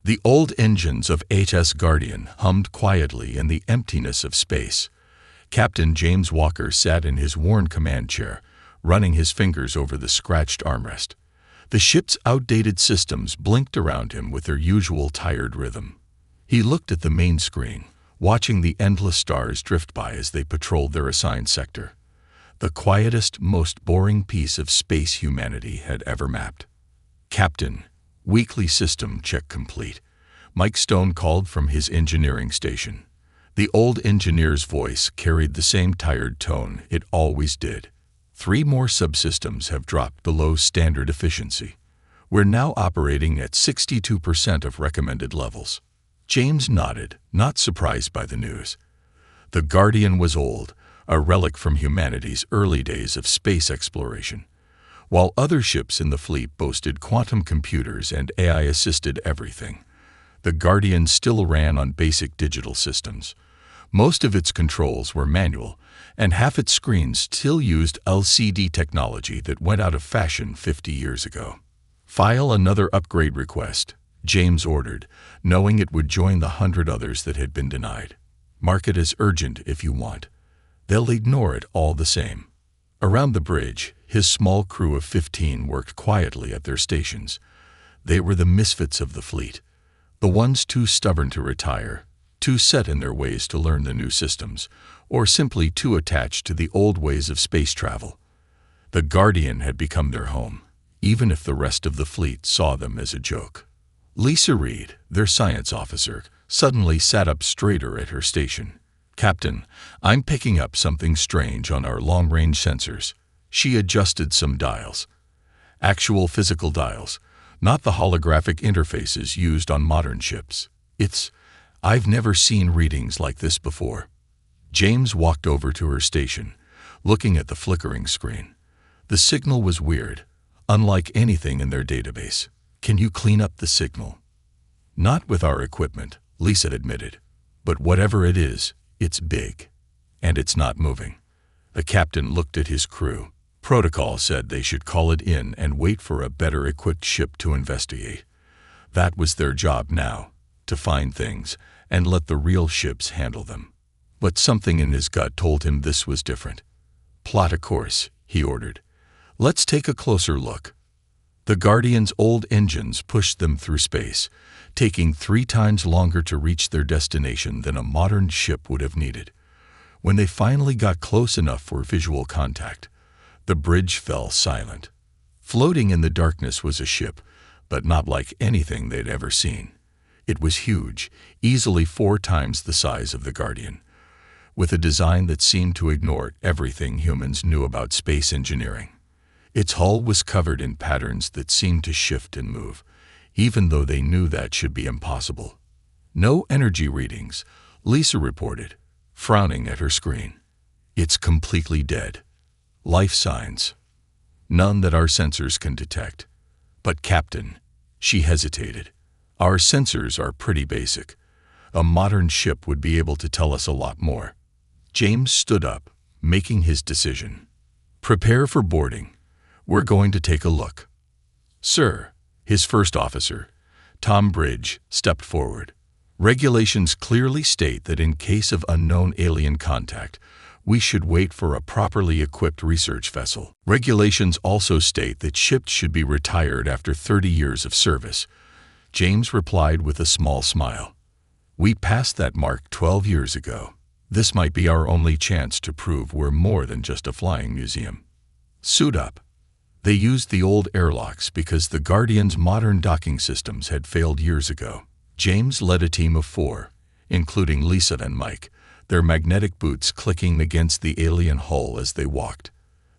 The old engines of HS Guardian hummed quietly in the emptiness of space. Captain James Walker sat in his worn command chair, running his fingers over the scratched armrest. The ship's outdated systems blinked around him with their usual tired rhythm. He looked at the main screen, watching the endless stars drift by as they patrolled their assigned sector. The quietest, most boring piece of space humanity had ever mapped. "Captain, weekly system check complete," Mike Stone called from his engineering station. The old engineer's voice carried the same tired tone it always did. "3 more subsystems have dropped below standard efficiency. We're now operating at 62% of recommended levels." James nodded, not surprised by the news. The Guardian was old, a relic from humanity's early days of space exploration. While other ships in the fleet boasted quantum computers and AI-assisted everything, the Guardian still ran on basic digital systems. Most of its controls were manual, and half its screens still used LCD technology that went out of fashion 50 years ago. "File another upgrade request," James ordered, knowing it would join the 100 others that had been denied. "Mark it as urgent if you want. They'll ignore it all the same." Around the bridge, his small crew of 15 worked quietly at their stations. They were the misfits of the fleet, the ones too stubborn to retire, too set in their ways to learn the new systems, or simply too attached to the old ways of space travel. The Guardian had become their home, even if the rest of the fleet saw them as a joke. Lisa Reed, their science officer, suddenly sat up straighter at her station. "Captain, I'm picking up something strange on our long-range sensors." She adjusted some dials. Actual physical dials, not the holographic interfaces used on modern ships. I've never seen readings like this before." James walked over to her station, looking at the flickering screen. The signal was weird, unlike anything in their database. "Can you clean up the signal?" "Not with our equipment," Lisa admitted. "But whatever it is, it's big. And it's not moving." The captain looked at his crew. Protocol said they should call it in and wait for a better-equipped ship to investigate. That was their job now, to find things and let the real ships handle them. But something in his gut told him this was different. "Plot a course," he ordered. "Let's take a closer look." The Guardian's old engines pushed them through space, taking 3 times longer to reach their destination than a modern ship would have needed. When they finally got close enough for visual contact, the bridge fell silent. Floating in the darkness was a ship, but not like anything they'd ever seen. It was huge, easily 4 times the size of the Guardian, with a design that seemed to ignore everything humans knew about space engineering. Its hull was covered in patterns that seemed to shift and move, even though they knew that should be impossible. "No energy readings," Lisa reported, frowning at her screen. "It's completely dead. Life signs. None that our sensors can detect." "But Captain," she hesitated, "our sensors are pretty basic. A modern ship would be able to tell us a lot more." James stood up, making his decision. "Prepare for boarding. We're going to take a look." "Sir," his first officer, Tom Bridge, stepped forward. "Regulations clearly state that in case of unknown alien contact, we should wait for a properly equipped research vessel. Regulations also state that ships should be retired after 30 years of service." James replied with a small smile. "We passed that mark 12 years ago. This might be our only chance to prove we're more than just a flying museum. Suit up." They used the old airlocks because the Guardian's modern docking systems had failed years ago. James led a team of 4, including Lisa and Mike, their magnetic boots clicking against the alien hull as they walked.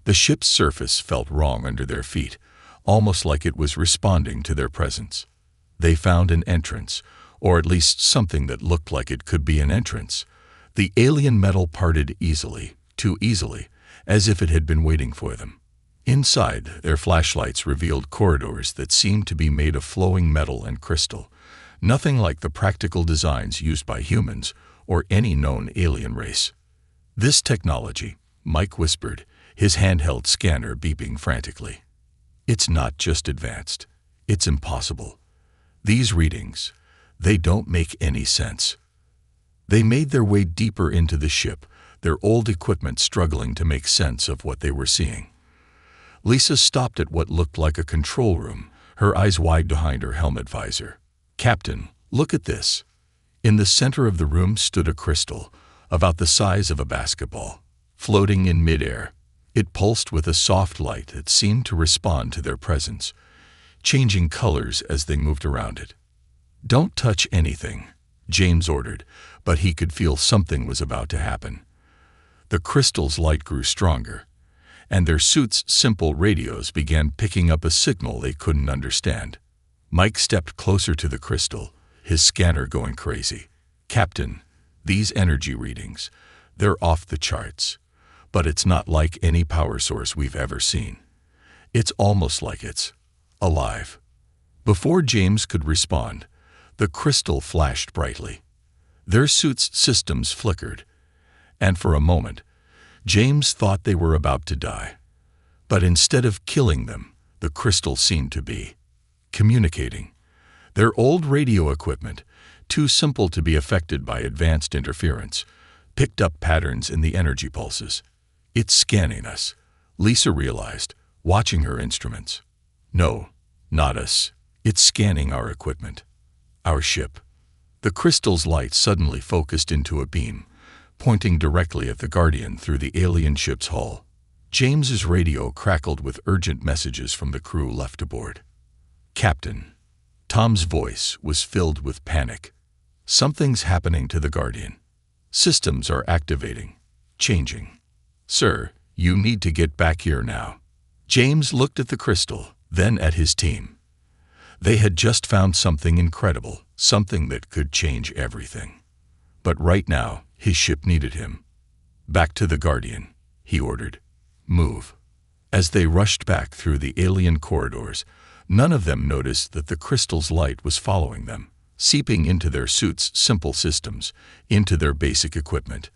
The ship's surface felt wrong under their feet, almost like it was responding to their presence. They found an entrance, or at least something that looked like it could be an entrance. The alien metal parted easily, too easily, as if it had been waiting for them. Inside, their flashlights revealed corridors that seemed to be made of flowing metal and crystal, nothing like the practical designs used by humans or any known alien race. "This technology," Mike whispered, his handheld scanner beeping frantically. "It's not just advanced. It's impossible. These readings, They don't make any sense. They made their way deeper into the ship, their old equipment struggling to make sense of what they were seeing. Lisa stopped at what looked like a control room, her eyes wide behind her helmet visor. "Captain, look at this." In the center of the room stood a crystal, about the size of a basketball, floating in midair. It pulsed with a soft light that seemed to respond to their presence, changing colors as they moved around it. "Don't touch anything," James ordered, but he could feel something was about to happen. The crystal's light grew stronger, and their suits' simple radios began picking up a signal they couldn't understand. Mike stepped closer to the crystal, his scanner going crazy. "Captain, these energy readings, they're off the charts. But it's not like any power source we've ever seen. It's almost like it's alive." Before James could respond, the crystal flashed brightly. Their suits' systems flickered, and for a moment, James thought they were about to die. But instead of killing them, the crystal seemed to be communicating. Their old radio equipment, too simple to be affected by advanced interference, picked up patterns in the energy pulses. "It's scanning us," Lisa realized, watching her instruments. "No, not us. It's scanning our equipment. Our ship." The crystal's light suddenly focused into a beam, pointing directly at the Guardian through the alien ship's hull. James's radio crackled with urgent messages from the crew left aboard. "Captain." Tom's voice was filled with panic. "Something's happening to the Guardian. Systems are activating, changing. Sir, you need to get back here now." James looked at the crystal, then at his team. They had just found something incredible, something that could change everything. But right now, his ship needed him. "Back to the Guardian," he ordered. "Move." As they rushed back through the alien corridors, none of them noticed that the crystal's light was following them, seeping into their suits' simple systems, into their basic equipment.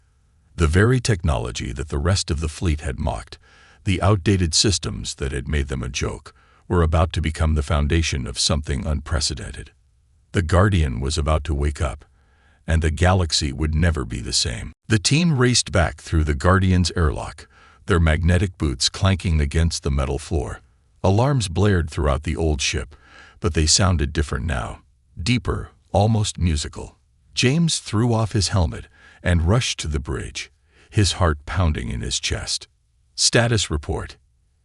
The very technology that the rest of the fleet had mocked, the outdated systems that had made them a joke, were about to become the foundation of something unprecedented. The Guardian was about to wake up, and the galaxy would never be the same. The team raced back through the Guardian's airlock, their magnetic boots clanking against the metal floor. Alarms blared throughout the old ship, but they sounded different now, deeper, almost musical. James threw off his helmet and rushed to the bridge, his heart pounding in his chest. "Status report,"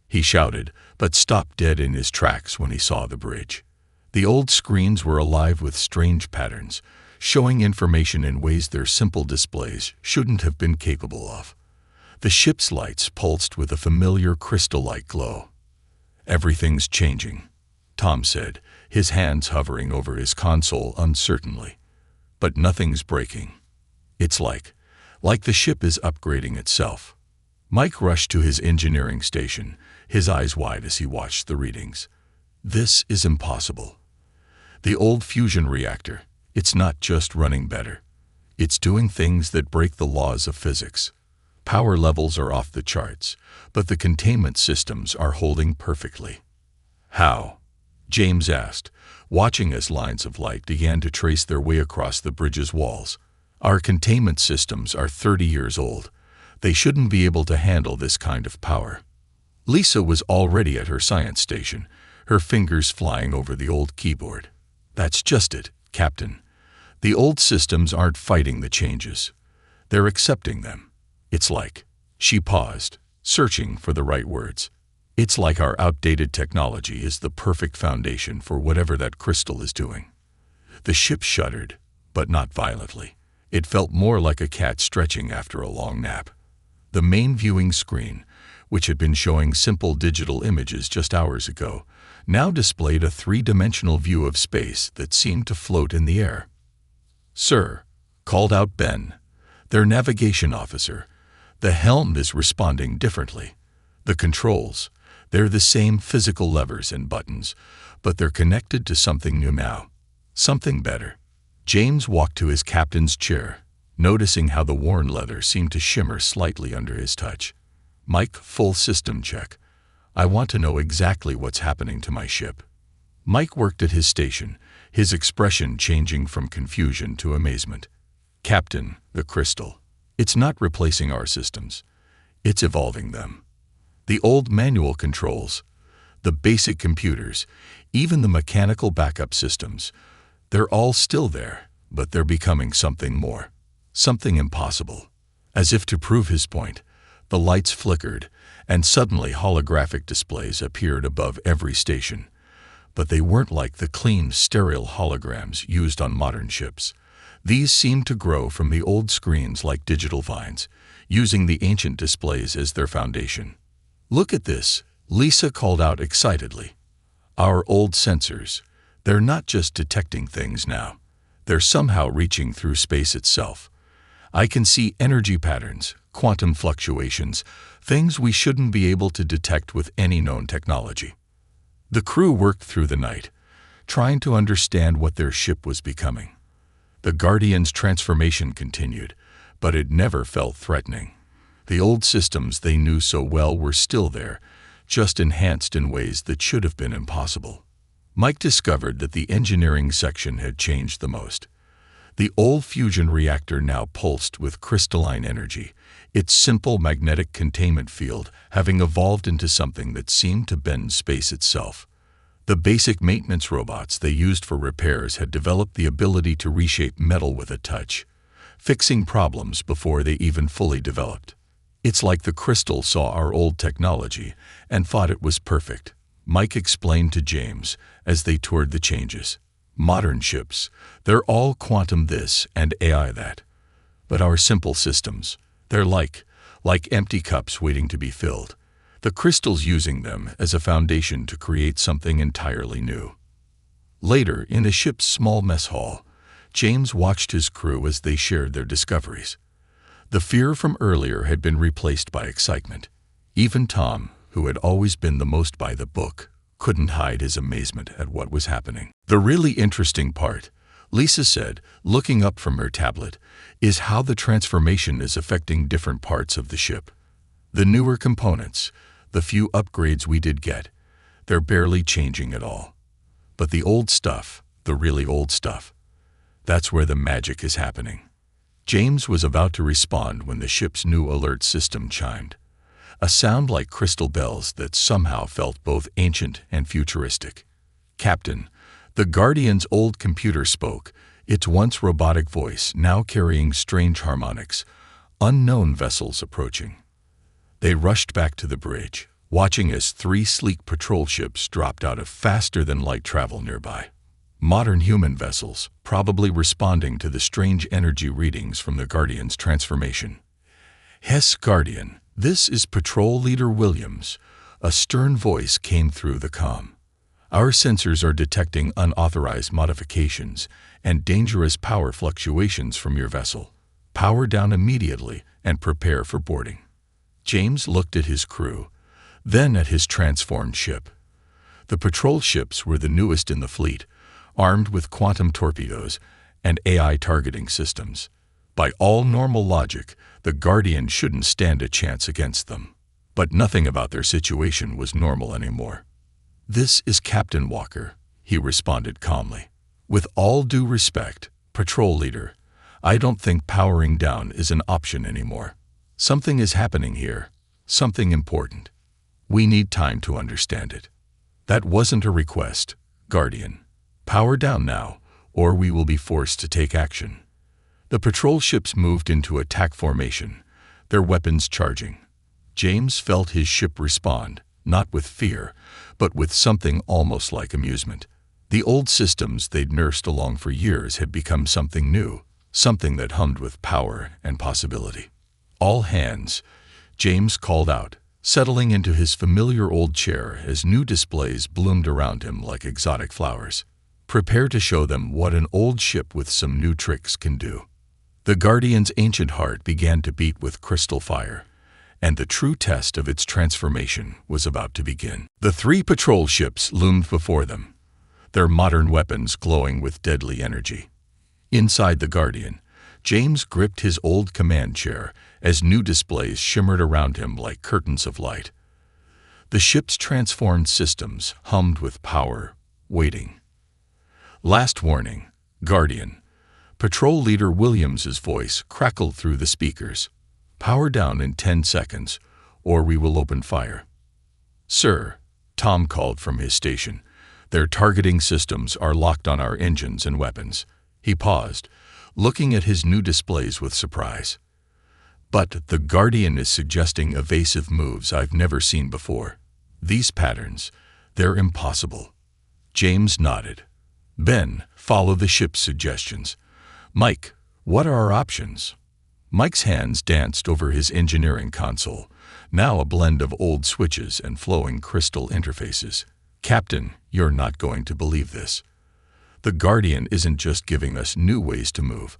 he shouted, but stopped dead in his tracks when he saw the bridge. The old screens were alive with strange patterns, showing information in ways their simple displays shouldn't have been capable of. The ship's lights pulsed with a familiar crystal-like glow. "Everything's changing," Tom said, his hands hovering over his console uncertainly. "But nothing's breaking. It's like the ship is upgrading itself." Mike rushed to his engineering station, his eyes wide as he watched the readings. "This is impossible. The old fusion reactor, it's not just running better. It's doing things that break the laws of physics. Power levels are off the charts, but the containment systems are holding perfectly." "How?" James asked, watching as lines of light began to trace their way across the bridge's walls. "Our containment systems are 30 years old. They shouldn't be able to handle this kind of power." Lisa was already at her science station, her fingers flying over the old keyboard. "That's just it, Captain. The old systems aren't fighting the changes. They're accepting them. It's like..." She paused, searching for the right words. "It's like our outdated technology is the perfect foundation for whatever that crystal is doing." The ship shuddered, but not violently. It felt more like a cat stretching after a long nap. The main viewing screen, which had been showing simple digital images just hours ago, now displayed a three-dimensional view of space that seemed to float in the air. "Sir," called out Ben, their navigation officer, "the helm is responding differently. The controls, they're the same physical levers and buttons, but they're connected to something new now. Something better." James walked to his captain's chair, noticing how the worn leather seemed to shimmer slightly under his touch. "Mike, full system check. I want to know exactly what's happening to my ship." Mike worked at his station, his expression changing from confusion to amazement. "Captain, the crystal. It's not replacing our systems. It's evolving them. The old manual controls, the basic computers, even the mechanical backup systems, they're all still there, but they're becoming something more. Something impossible." As if to prove his point, the lights flickered, and suddenly holographic displays appeared above every station. But they weren't like the clean, sterile holograms used on modern ships. These seemed to grow from the old screens like digital vines, using the ancient displays as their foundation. "Look at this," Lisa called out excitedly. "Our old sensors, they're not just detecting things now. They're somehow reaching through space itself. I can see energy patterns, quantum fluctuations, things we shouldn't be able to detect with any known technology." The crew worked through the night, trying to understand what their ship was becoming. The Guardian's transformation continued, but it never felt threatening. The old systems they knew so well were still there, just enhanced in ways that should have been impossible. Mike discovered that the engineering section had changed the most. The old fusion reactor now pulsed with crystalline energy, its simple magnetic containment field having evolved into something that seemed to bend space itself. The basic maintenance robots they used for repairs had developed the ability to reshape metal with a touch, fixing problems before they even fully developed. "It's like the crystal saw our old technology and thought it was perfect," Mike explained to James as they toured the changes. "Modern ships, they're all quantum this and AI that. But our simple systems, they're like empty cups waiting to be filled. The crystal's using them as a foundation to create something entirely new." Later, in the ship's small mess hall, James watched his crew as they shared their discoveries. The fear from earlier had been replaced by excitement. Even Tom, who had always been the most by the book, couldn't hide his amazement at what was happening. "The really interesting part," Lisa said, looking up from her tablet, "is how the transformation is affecting different parts of the ship. The newer components, the few upgrades we did get, they're barely changing at all. But the old stuff, the really old stuff, that's where the magic is happening." James was about to respond when the ship's new alert system chimed, a sound like crystal bells that somehow felt both ancient and futuristic. "Captain," the Guardian's old computer spoke, its once robotic voice now carrying strange harmonics. "Unknown vessels approaching." They rushed back to the bridge, watching as 3 sleek patrol ships dropped out of faster-than-light travel nearby. Modern human vessels, probably responding to the strange energy readings from the Guardian's transformation. "Hess Guardian, this is Patrol Leader Williams," a stern voice came through the comm. "Our sensors are detecting unauthorized modifications and dangerous power fluctuations from your vessel. Power down immediately and prepare for boarding." James looked at his crew, then at his transformed ship. The patrol ships were the newest in the fleet, armed with quantum torpedoes and AI targeting systems. By all normal logic, the Guardian shouldn't stand a chance against them. But nothing about their situation was normal anymore. "This is Captain Walker," he responded calmly. "With all due respect, Patrol Leader, I don't think powering down is an option anymore. Something is happening here, something important. We need time to understand it. That wasn't a request, Guardian. Power down now, or we will be forced to take action." The patrol ships moved into attack formation, their weapons charging. James felt his ship respond, not with fear, but with something almost like amusement. The old systems they'd nursed along for years had become something new, something that hummed with power and possibility. "All hands," James called out, settling into his familiar old chair as new displays bloomed around him like exotic flowers. "Prepare to show them what an old ship with some new tricks can do." The Guardian's ancient heart began to beat with crystal fire, and the true test of its transformation was about to begin. The 3 patrol ships loomed before them, their modern weapons glowing with deadly energy. Inside the Guardian, James gripped his old command chair as new displays shimmered around him like curtains of light. The ship's transformed systems hummed with power, waiting. Last warning, Guardian. Patrol Leader Williams's voice crackled through the speakers. Power down in 10 seconds, or we will open fire. Sir, Tom called from his station. Their targeting systems are locked on our engines and weapons. He paused, looking at his new displays with surprise. But the Guardian is suggesting evasive moves I've never seen before. These patterns, they're impossible. James nodded. Ben, follow the ship's suggestions. Mike, what are our options? Mike's hands danced over his engineering console, now a blend of old switches and flowing crystal interfaces. Captain, you're not going to believe this. The Guardian isn't just giving us new ways to move.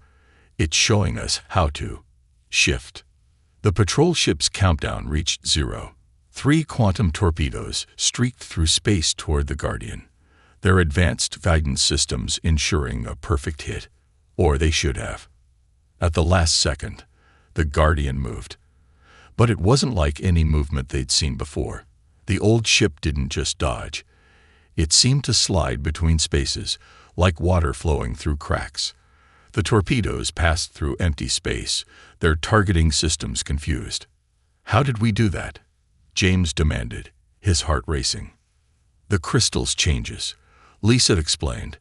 It's showing us how to shift. The patrol ship's countdown reached 0. 3 quantum torpedoes streaked through space toward the Guardian, their advanced guidance systems ensuring a perfect hit. Or they should have. At the last second, the Guardian moved. But it wasn't like any movement they'd seen before. The old ship didn't just dodge. It seemed to slide between spaces, like water flowing through cracks. The torpedoes passed through empty space, their targeting systems confused. How did we do that? James demanded, his heart racing. The crystals changes, Lisa explained,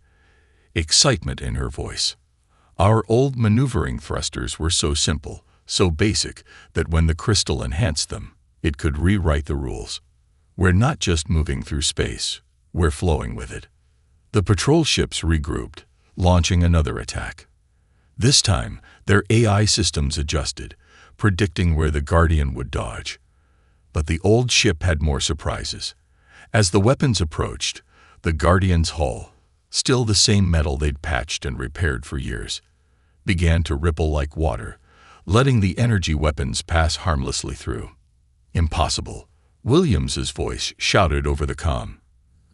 excitement in her voice. Our old maneuvering thrusters were so simple, so basic, that when the crystal enhanced them, it could rewrite the rules. We're not just moving through space, we're flowing with it. The patrol ships regrouped, launching another attack. This time, their AI systems adjusted, predicting where the Guardian would dodge. But the old ship had more surprises. As the weapons approached, the Guardian's hull, still the same metal they'd patched and repaired for years, began to ripple like water, letting the energy weapons pass harmlessly through. Impossible, Williams's voice shouted over the comm.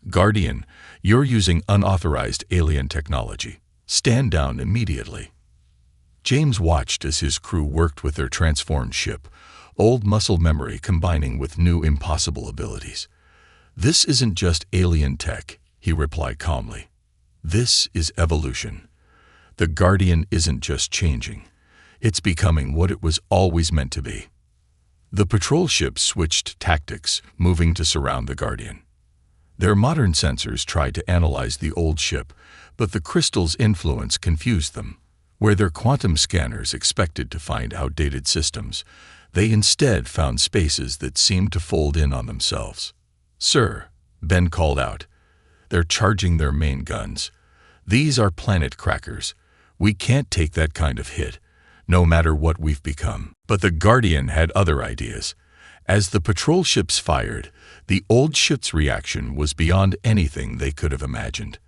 Guardian, you're using unauthorized alien technology. Stand down immediately. James watched as his crew worked with their transformed ship, old muscle memory combining with new impossible abilities. This isn't just alien tech, he replied calmly. This is evolution. The Guardian isn't just changing. It's becoming what it was always meant to be. The patrol ships switched tactics, moving to surround the Guardian. Their modern sensors tried to analyze the old ship, but the crystal's influence confused them. Where their quantum scanners expected to find outdated systems, they instead found spaces that seemed to fold in on themselves. Sir, Ben called out. They're charging their main guns. These are planet crackers. We can't take that kind of hit, no matter what we've become. But the Guardian had other ideas. As the patrol ships fired, the old ship's reaction was beyond anything they could have imagined.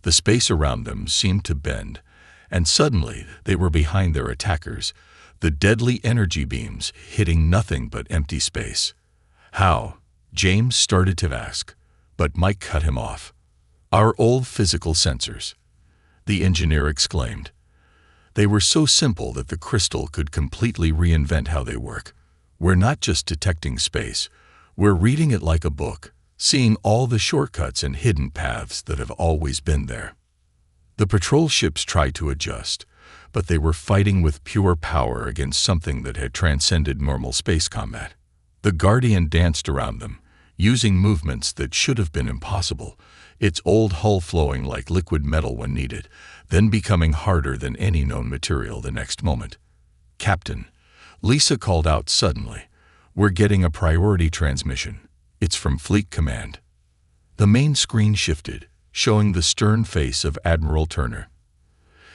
The space around them seemed to bend, and suddenly they were behind their attackers, the deadly energy beams hitting nothing but empty space. How? James started to ask, but Mike cut him off. Our old physical sensors, the engineer exclaimed. They were so simple that the crystal could completely reinvent how they work. We're not just detecting space, we're reading it like a book, seeing all the shortcuts and hidden paths that have always been there. The patrol ships tried to adjust, but they were fighting with pure power against something that had transcended normal space combat. The Guardian danced around them, using movements that should have been impossible, its old hull flowing like liquid metal when needed, then becoming harder than any known material the next moment. Captain, Lisa called out suddenly, we're getting a priority transmission. It's from Fleet Command. The main screen shifted, showing the stern face of Admiral Turner.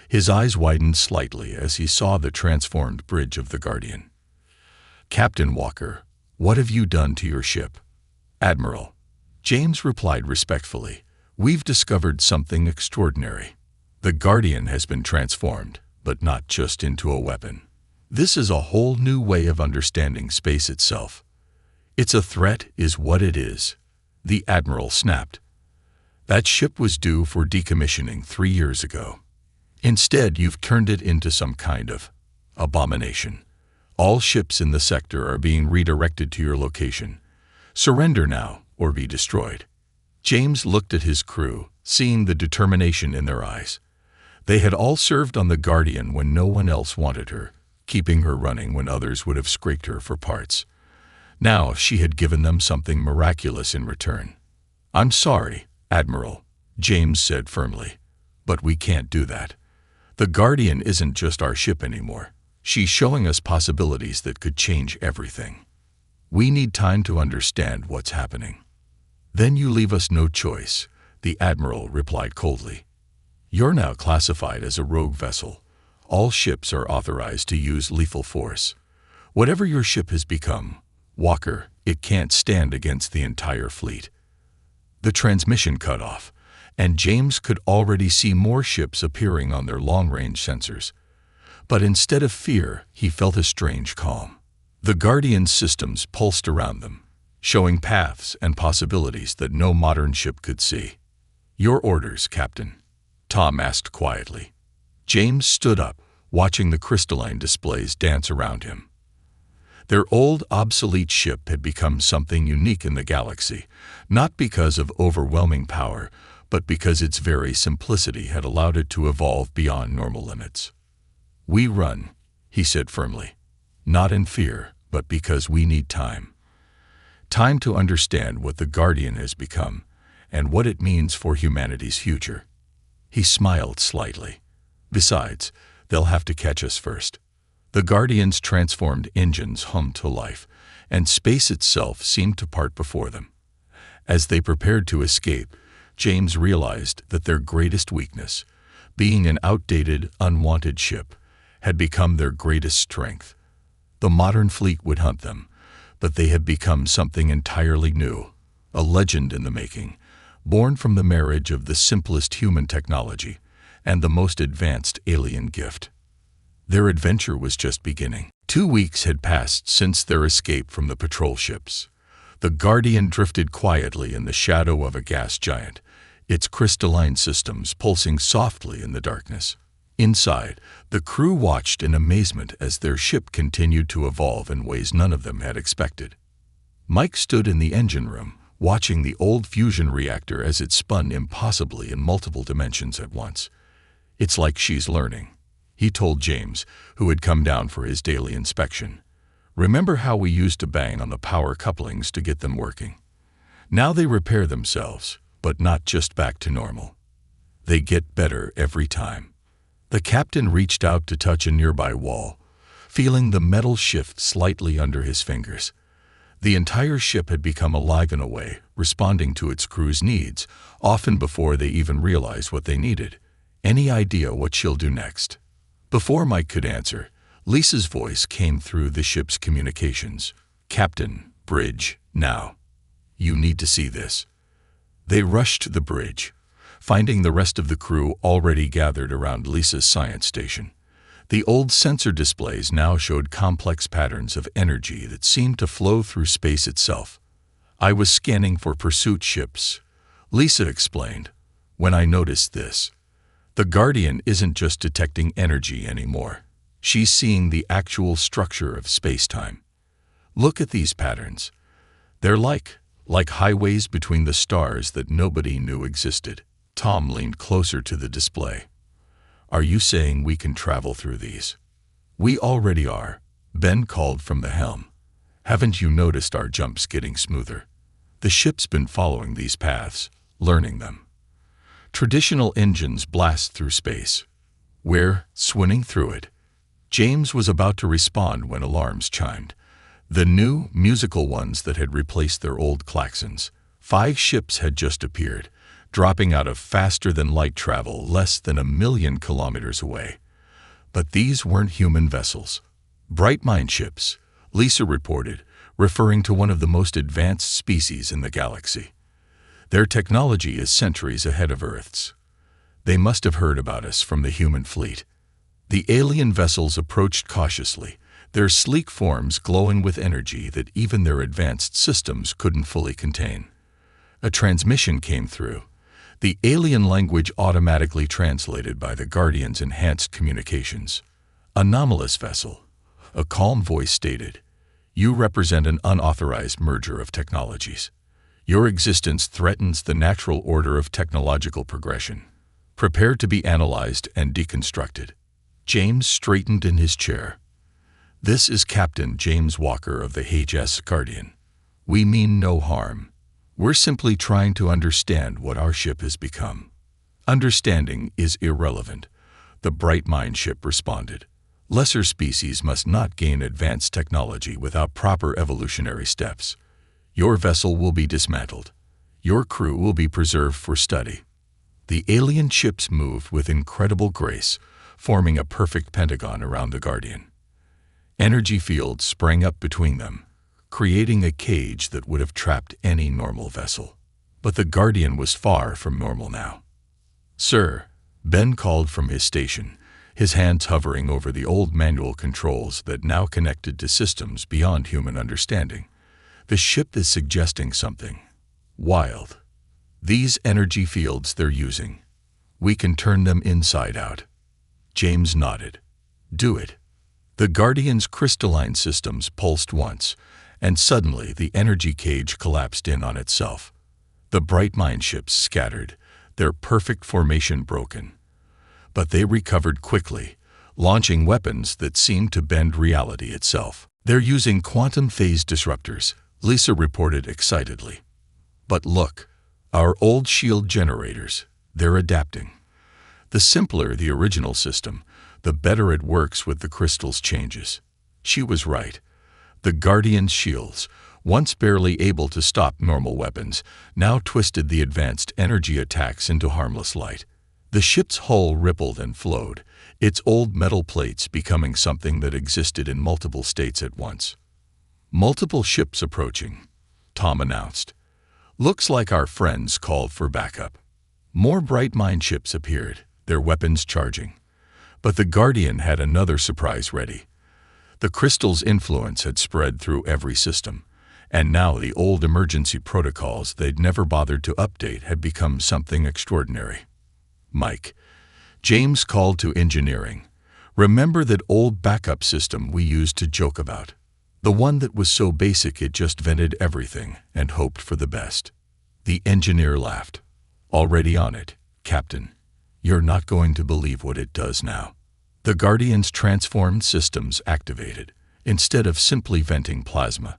His eyes widened slightly as he saw the transformed bridge of the Guardian. Captain Walker, what have you done to your ship? Admiral, James replied respectfully, we've discovered something extraordinary. The Guardian has been transformed, but not just into a weapon. This is a whole new way of understanding space itself. It's a threat is what it is. The Admiral snapped. That ship was due for decommissioning 3 years ago. Instead, you've turned it into some kind of abomination. All ships in the sector are being redirected to your location. Surrender now, or be destroyed. James looked at his crew, seeing the determination in their eyes. They had all served on the Guardian when no one else wanted her, keeping her running when others would have scraped her for parts. Now she had given them something miraculous in return. "I'm sorry, Admiral," James said firmly, "but we can't do that. The Guardian isn't just our ship anymore. She's showing us possibilities that could change everything. We need time to understand what's happening." "Then you leave us no choice," the Admiral replied coldly. "You're now classified as a rogue vessel. All ships are authorized to use lethal force. Whatever your ship has become, Walker, it can't stand against the entire fleet." The transmission cut off, and James could already see more ships appearing on their long-range sensors. But instead of fear, he felt a strange calm. The Guardian's systems pulsed around them, showing paths and possibilities that no modern ship could see. "Your orders, Captain," Tom asked quietly. James stood up, watching the crystalline displays dance around him. Their old, obsolete ship had become something unique in the galaxy, not because of overwhelming power, but because its very simplicity had allowed it to evolve beyond normal limits. "We run," he said firmly, "not in fear, but because we need time. Time to understand what the Guardian has become and what it means for humanity's future." He smiled slightly. "Besides, they'll have to catch us first." The Guardian's transformed engines hummed to life, and space itself seemed to part before them. As they prepared to escape, James realized that their greatest weakness, being an outdated, unwanted ship, had become their greatest strength. The modern fleet would hunt them, but they had become something entirely new, a legend in the making, born from the marriage of the simplest human technology and the most advanced alien gift. Their adventure was just beginning. 2 weeks had passed since their escape from the patrol ships. The Guardian drifted quietly in the shadow of a gas giant, its crystalline systems pulsing softly in the darkness. Inside, the crew watched in amazement as their ship continued to evolve in ways none of them had expected. Mike stood in the engine room, watching the old fusion reactor as it spun impossibly in multiple dimensions at once. "It's like she's learning," he told James, who had come down for his daily inspection. "Remember how we used to bang on the power couplings to get them working? Now they repair themselves, but not just back to normal. They get better every time." The captain reached out to touch a nearby wall, feeling the metal shift slightly under his fingers. The entire ship had become alive in a way, responding to its crew's needs, often before they even realized what they needed. "Any idea what she'll do next?" Before Mike could answer, Lisa's voice came through the ship's communications. "Captain, bridge, now. You need to see this." They rushed to the bridge, finding the rest of the crew already gathered around Lisa's science station. The old sensor displays now showed complex patterns of energy that seemed to flow through space itself. "I was scanning for pursuit ships," Lisa explained, "when I noticed this. The Guardian isn't just detecting energy anymore. She's seeing the actual structure of space-time. Look at these patterns. They're like highways between the stars that nobody knew existed." Tom leaned closer to the display. "Are you saying we can travel through these?" "We already are," Ben called from the helm. "Haven't you noticed our jumps getting smoother? The ship's been following these paths, learning them. Traditional engines blast through space. We're swinging through it." James was about to respond when alarms chimed. The new, musical ones that had replaced their old klaxons. 5 ships had just appeared, dropping out of faster-than-light travel less than 1,000,000 kilometers away. But these weren't human vessels. "Bright mind ships," Lisa reported, referring to one of the most advanced species in the galaxy. "Their technology is centuries ahead of Earth's. They must have heard about us from the human fleet." The alien vessels approached cautiously, their sleek forms glowing with energy that even their advanced systems couldn't fully contain. A transmission came through, the alien language automatically translated by the Guardian's enhanced communications. "Anomalous vessel," a calm voice stated. "You represent an unauthorized merger of technologies. Your existence threatens the natural order of technological progression. Prepare to be analyzed and deconstructed." James straightened in his chair. "This is Captain James Walker of the HFY Guardian. We mean no harm. We're simply trying to understand what our ship has become." "Understanding is irrelevant," the Bright Mind ship responded. "Lesser species must not gain advanced technology without proper evolutionary steps. Your vessel will be dismantled. Your crew will be preserved for study." The alien ships moved with incredible grace, forming a perfect pentagon around the Guardian. Energy fields sprang up between them, creating a cage that would have trapped any normal vessel. But the Guardian was far from normal now. "Sir," Ben called from his station, his hands hovering over the old manual controls that now connected to systems beyond human understanding. "The ship is suggesting something wild. These energy fields they're using, we can turn them inside out." James nodded. "Do it." The Guardian's crystalline systems pulsed once, and suddenly the energy cage collapsed in on itself. The Bright Mind ships scattered, their perfect formation broken. But they recovered quickly, launching weapons that seemed to bend reality itself. "They're using quantum phase disruptors," Lisa reported excitedly. "But look, our old shield generators, they're adapting. The simpler the original system, the better it works with the crystal's changes." She was right. The Guardian's shields, once barely able to stop normal weapons, now twisted the advanced energy attacks into harmless light. The ship's hull rippled and flowed, its old metal plates becoming something that existed in multiple states at once. "Multiple ships approaching," Tom announced. "Looks like our friends called for backup." More Bright Mind ships appeared, their weapons charging. But the Guardian had another surprise ready. The crystal's influence had spread through every system, and now the old emergency protocols they'd never bothered to update had become something extraordinary. "Mike," James called to engineering, "remember that old backup system we used to joke about? The one that was so basic it just vented everything and hoped for the best." The engineer laughed. "Already on it, Captain. You're not going to believe what it does now." The Guardian's transformed systems activated. Instead of simply venting plasma,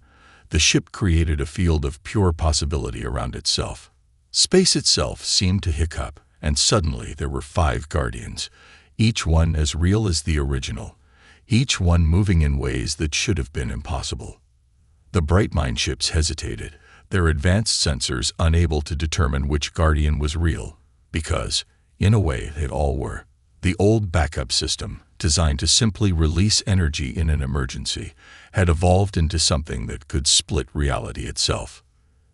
the ship created a field of pure possibility around itself. Space itself seemed to hiccup, and suddenly there were 5 Guardians, each one as real as the original, each one moving in ways that should have been impossible. The Bright Mind ships hesitated, their advanced sensors unable to determine which Guardian was real, because, in a way, they all were. The old backup system, designed to simply release energy in an emergency, had evolved into something that could split reality itself.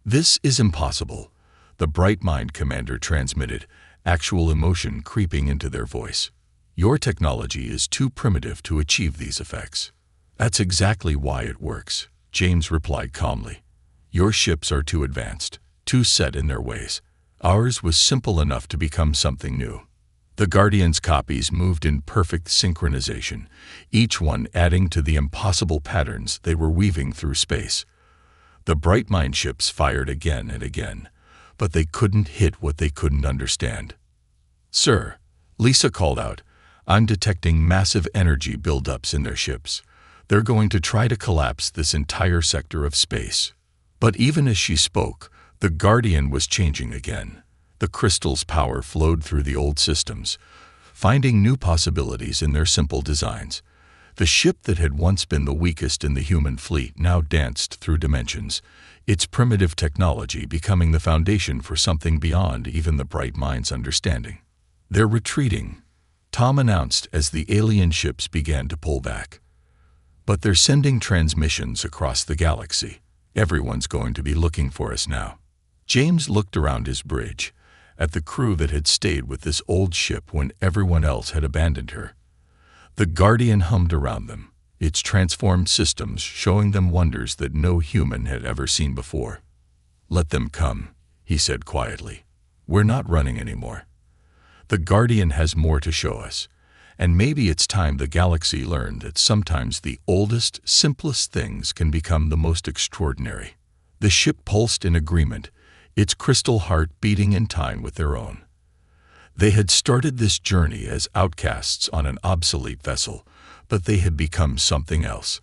"This is impossible," the Bright Mind commander transmitted, actual emotion creeping into their voice. "Your technology is too primitive to achieve these effects." "That's exactly why it works," James replied calmly. "Your ships are too advanced, too set in their ways. Ours was simple enough to become something new." The Guardian's copies moved in perfect synchronization, each one adding to the impossible patterns they were weaving through space. The Bright Mind ships fired again and again, but they couldn't hit what they couldn't understand. "Sir," Lisa called out, "I'm detecting massive energy buildups in their ships. They're going to try to collapse this entire sector of space." But even as she spoke, the Guardian was changing again. The crystal's power flowed through the old systems, finding new possibilities in their simple designs. The ship that had once been the weakest in the human fleet now danced through dimensions, its primitive technology becoming the foundation for something beyond even the Bright Mind's understanding. "They're retreating," Tom announced as the alien ships began to pull back. "But they're sending transmissions across the galaxy. Everyone's going to be looking for us now." James looked around his bridge, at the crew that had stayed with this old ship when everyone else had abandoned her. The Guardian hummed around them, its transformed systems showing them wonders that no human had ever seen before. "Let them come," he said quietly. "We're not running anymore. The Guardian has more to show us, and maybe it's time the galaxy learned that sometimes the oldest, simplest things can become the most extraordinary." The ship pulsed in agreement, its crystal heart beating in time with their own. They had started this journey as outcasts on an obsolete vessel, but they had become something else.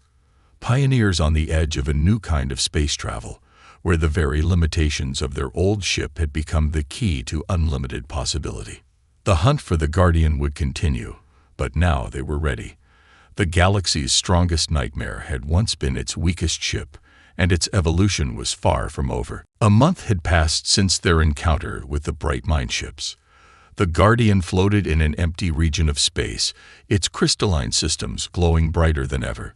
Pioneers on the edge of a new kind of space travel, where the very limitations of their old ship had become the key to unlimited possibility. The hunt for the Guardian would continue, but now they were ready. The galaxy's strongest nightmare had once been its weakest ship, and its evolution was far from over. A month had passed since their encounter with the bright mind ships. The Guardian floated in an empty region of space, its crystalline systems glowing brighter than ever.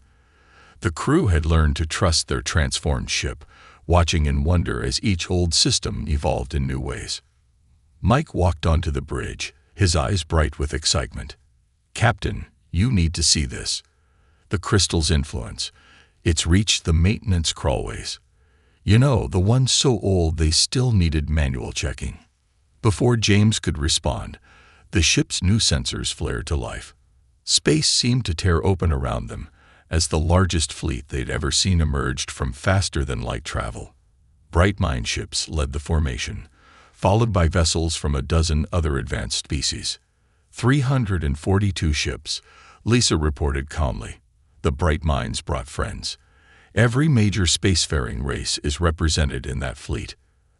The crew had learned to trust their transformed ship, watching in wonder as each old system evolved in new ways. Mike walked onto the bridge, his eyes bright with excitement. "Captain, you need to see this. The crystal's influence. It's reached the maintenance crawlways. You know, the ones so old they still needed manual checking." Before James could respond, the ship's new sensors flared to life. Space seemed to tear open around them, as the largest fleet they'd ever seen emerged from faster-than-light travel. Bright mind ships led the formation, followed by vessels from a dozen other advanced species. 342 ships, Lisa reported calmly. The bright minds brought friends. Every major spacefaring race is represented in that fleet.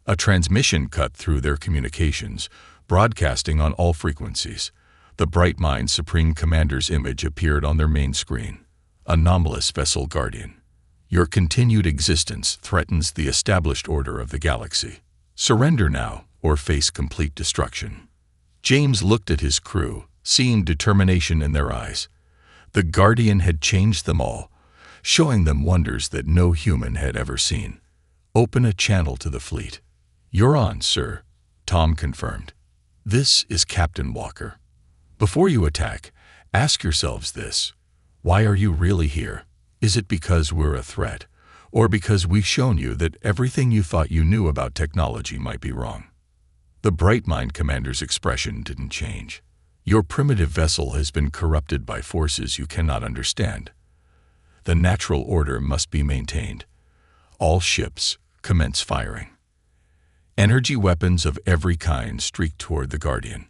A transmission cut through their communications, broadcasting on all frequencies. The Bright Mind Supreme Commander's image appeared on their main screen. Anomalous Vessel Guardian. Your continued existence threatens the established order of the galaxy. Surrender now, or face complete destruction. James looked at his crew, seeing determination in their eyes. The Guardian had changed them all, showing them wonders that no human had ever seen. "Open a channel to the fleet." "You're on, sir," Tom confirmed. "This is Captain Walker. Before you attack, ask yourselves this. Why are you really here? Is it because we're a threat, or because we've shown you that everything you thought you knew about technology might be wrong?" The Bright Mind Commander's expression didn't change. "Your primitive vessel has been corrupted by forces you cannot understand. The natural order must be maintained. All ships, commence firing." Energy weapons of every kind streaked toward the Guardian.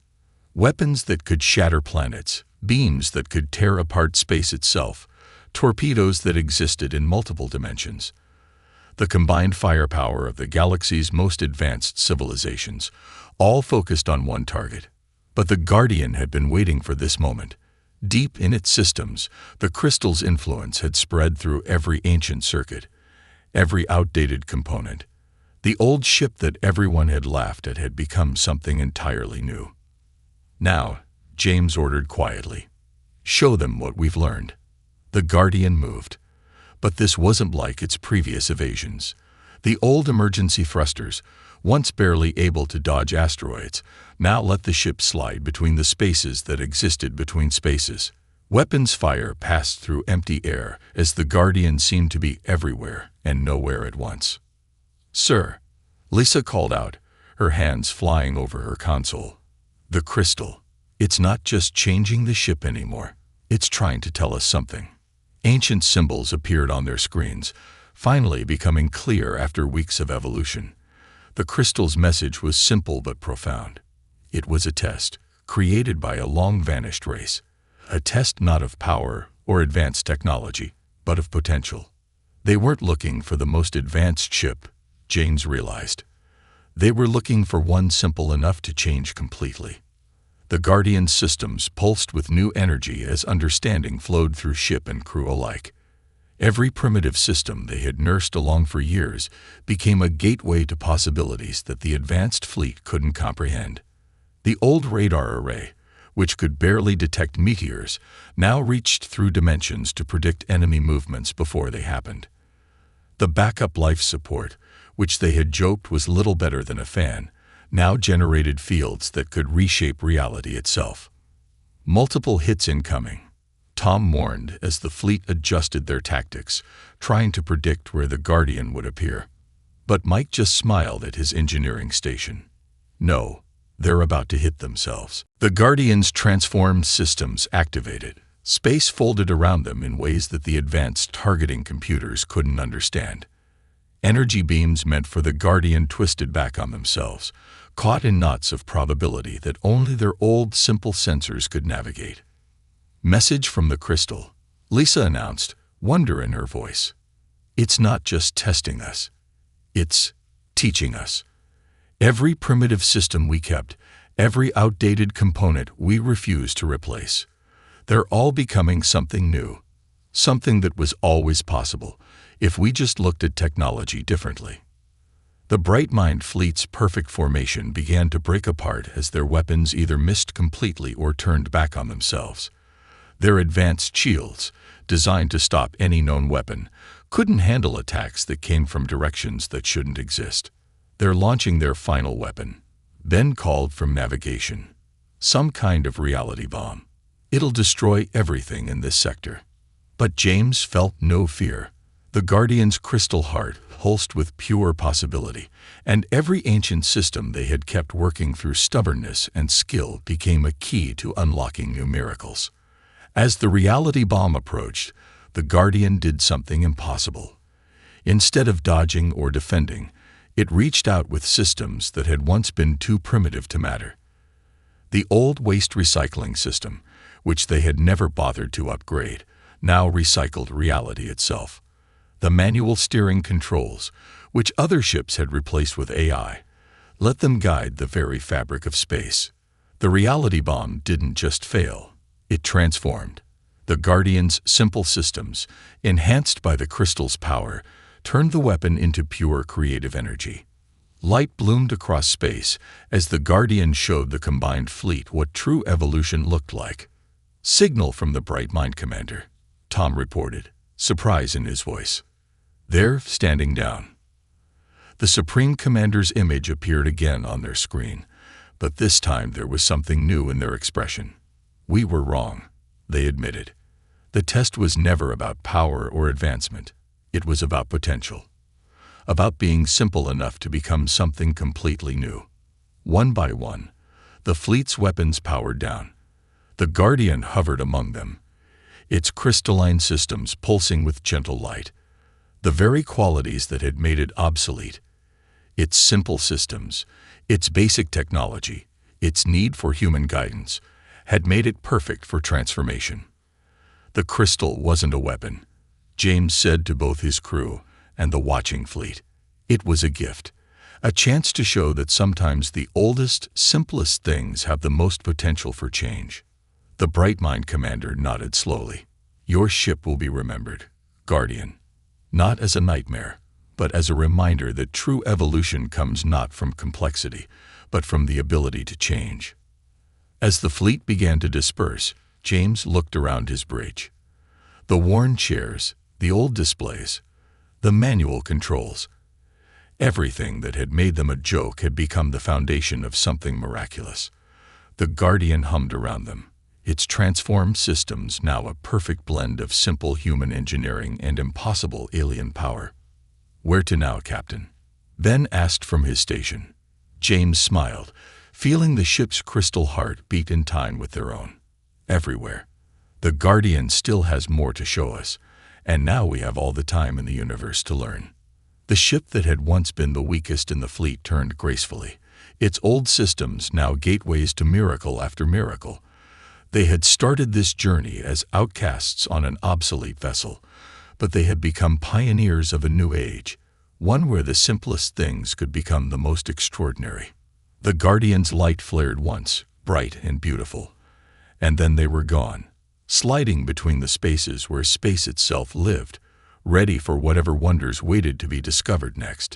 Weapons that could shatter planets, beams that could tear apart space itself, torpedoes that existed in multiple dimensions. The combined firepower of the galaxy's most advanced civilizations, all focused on one target. But the Guardian had been waiting for this moment. Deep in its systems, the crystal's influence had spread through every ancient circuit, every outdated component. The old ship that everyone had laughed at had become something entirely new. "Now," James ordered quietly, "show them what we've learned." The Guardian moved. But this wasn't like its previous evasions. The old emergency thrusters, once barely able to dodge asteroids, now let the ship slide between the spaces that existed between spaces. Weapons fire passed through empty air as the Guardian seemed to be everywhere and nowhere at once. "Sir," Lisa called out, her hands flying over her console. "The crystal. It's not just changing the ship anymore. It's trying to tell us something." Ancient symbols appeared on their screens, finally becoming clear after weeks of evolution. The crystal's message was simple but profound. It was a test, created by a long-vanished race. A test not of power or advanced technology, but of potential. They weren't looking for the most advanced ship, James realized. They were looking for one simple enough to change completely. The Guardian's systems pulsed with new energy as understanding flowed through ship and crew alike. Every primitive system they had nursed along for years became a gateway to possibilities that the advanced fleet couldn't comprehend. The old radar array, which could barely detect meteors, now reached through dimensions to predict enemy movements before they happened. The backup life support, which they had joked was little better than a fan, now generated fields that could reshape reality itself. "Multiple hits incoming," Tom warned as the fleet adjusted their tactics, trying to predict where the Guardian would appear. But Mike just smiled at his engineering station. "No, they're about to hit themselves." The Guardian's transformed systems activated. Space folded around them in ways that the advanced targeting computers couldn't understand. Energy beams meant for the Guardian twisted back on themselves, caught in knots of probability that only their old, simple sensors could navigate. "Message from the crystal," Lisa announced, wonder in her voice. "It's not just testing us. It's teaching us. Every primitive system we kept, every outdated component we refused to replace, they're all becoming something new, something that was always possible if we just looked at technology differently." The Bright Mind fleet's perfect formation began to break apart as their weapons either missed completely or turned back on themselves. Their advanced shields, designed to stop any known weapon, couldn't handle attacks that came from directions that shouldn't exist. They're launching their final weapon, then called from navigation. Some kind of reality bomb. It'll destroy everything in this sector. But James felt no fear. The Guardian's crystal heart pulsed with pure possibility, and every ancient system they had kept working through stubbornness and skill became a key to unlocking new miracles. As the reality bomb approached, the Guardian did something impossible. Instead of dodging or defending, it reached out with systems that had once been too primitive to matter. The old waste recycling system, which they had never bothered to upgrade, now recycled reality itself. The manual steering controls, which other ships had replaced with AI, let them guide the very fabric of space. The reality bomb didn't just fail, it transformed. The Guardian's simple systems, enhanced by the crystal's power, turned the weapon into pure creative energy. Light bloomed across space as the Guardian showed the combined fleet what true evolution looked like. "Signal from the Bright Mind Commander," Tom reported, surprise in his voice. "They're standing down." The Supreme Commander's image appeared again on their screen, but this time there was something new in their expression. "We were wrong," they admitted. "The test was never about power or advancement. It was about potential. About being simple enough to become something completely new." One by one, the fleet's weapons powered down. The Guardian hovered among them, its crystalline systems pulsing with gentle light. The very qualities that had made it obsolete. Its simple systems, its basic technology, its need for human guidance, had made it perfect for transformation. The crystal wasn't a weapon, James said to both his crew and the watching fleet. It was a gift, a chance to show that sometimes the oldest, simplest things have the most potential for change. The Bright Mind Commander nodded slowly. "Your ship will be remembered, Guardian. Not as a nightmare, but as a reminder that true evolution comes not from complexity, but from the ability to change." As the fleet began to disperse, James looked around his bridge. The worn chairs, the old displays, the manual controls. Everything that had made them a joke had become the foundation of something miraculous. The Guardian hummed around them, its transformed systems now a perfect blend of simple human engineering and impossible alien power. "Where to now, Captain?" Ben asked from his station. James smiled, feeling the ship's crystal heart beat in time with their own. "Everywhere. The Guardian still has more to show us, and now we have all the time in the universe to learn." The ship that had once been the weakest in the fleet turned gracefully, its old systems now gateways to miracle after miracle. They had started this journey as outcasts on an obsolete vessel, but they had become pioneers of a new age, one where the simplest things could become the most extraordinary. The Guardian's light flared once, bright and beautiful, and then they were gone, sliding between the spaces where space itself lived, ready for whatever wonders waited to be discovered next.